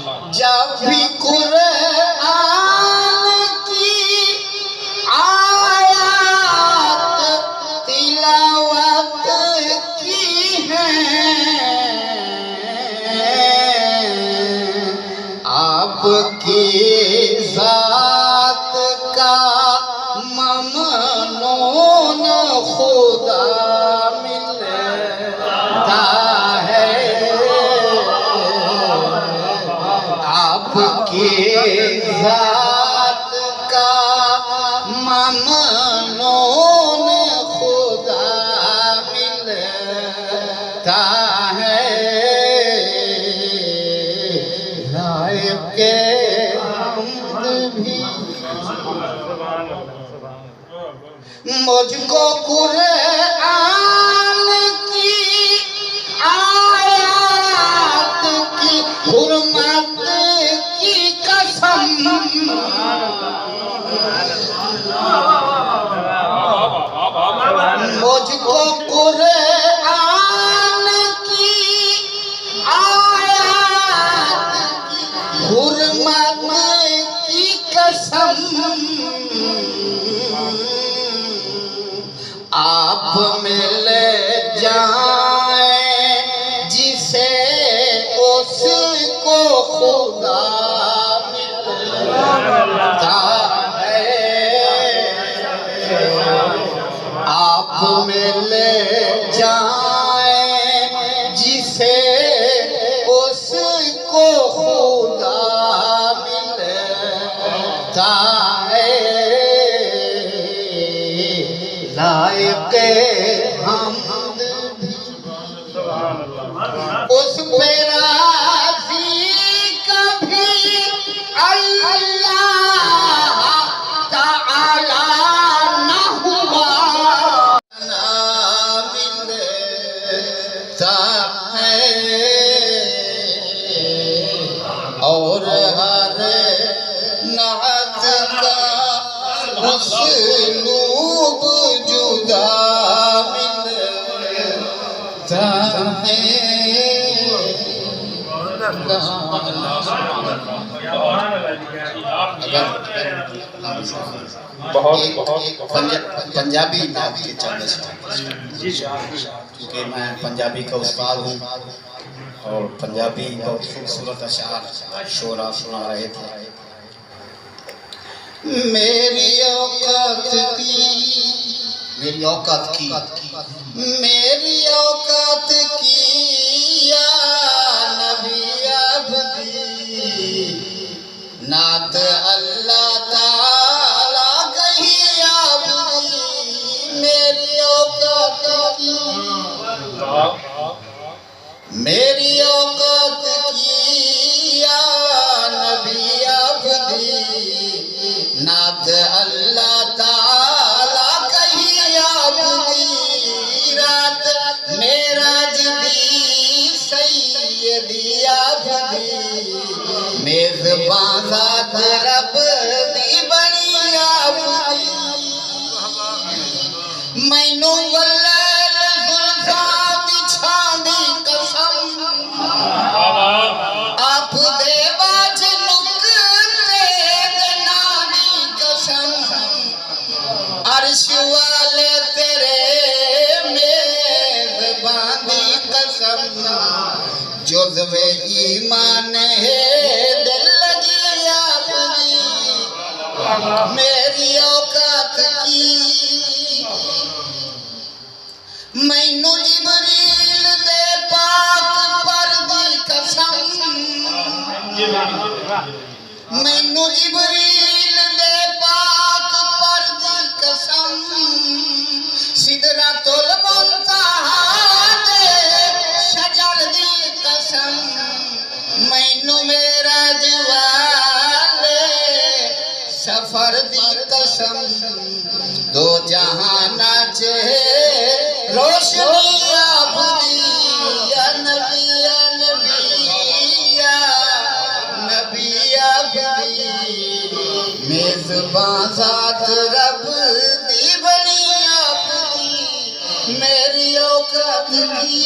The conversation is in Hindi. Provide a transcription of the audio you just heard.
जब भी कुरान की आयत तिलावत की है, आपकी जात का ममनून खुदा मिलता है, आपकी जात का ममनून खुदा मिलता है। लायके हम्द भी मुझको कुरान की आयत की हुर्मत की कसम, मुझको कुरान की आयत की हुर्मत की कसम, आप मिल जाए जिसे उसको खुदा मिलता है, आप मिल जाए जिसे उसको खुदा मिलता है। लायके हम्द भी उस पे राज़ी कभी अल्लाह ताला न हुआ, ना मिलता है। और हर नात का उसलूब जुदा मिलता है। पंजाबी नात के चंद क्योंकि मैं पंजाबी का उस्ताद हूँ और पंजाबी बहुत खूबसूरत अशार शोरा सुना रहे थे। मेरी औकात की, मेरी औकात की, मेरी औकात की या नबी अब्दी, नात अल्लाह ताला कही अब्दी। मेरी औकात की, मेरी औकात की या नबी अब्दी, नात अल्लाह ताला कही अब्दी। रात मेराज दी सैयदी अब्दी, मेज़बान ज़ात रब दी बनी अब्दी। मैनू वल्लैल जुल्फ़ा बिछा दी कसम, आप दे बाज नुक्ते नानी कसम। अर्श वाले तेरे मेज़बान दी कसम, जुज़्वे ईमान है दिल लगी आपकी। मेरी औकात की, मैनू जिबरील दे पाक पर दी कसम, मैनू जिबरील दे पाक पर दी कसम। सिदरतुल मुंतहा दे शजर दी कसम, मैनू मेराज वाले सफर दी कसम। दो जहाना चे रोशनी अब्दी, या नबी या नबी या नबी अब्दी। मेज़बान ज़ात रब दी बनी अब्दी, मेरी औकात की।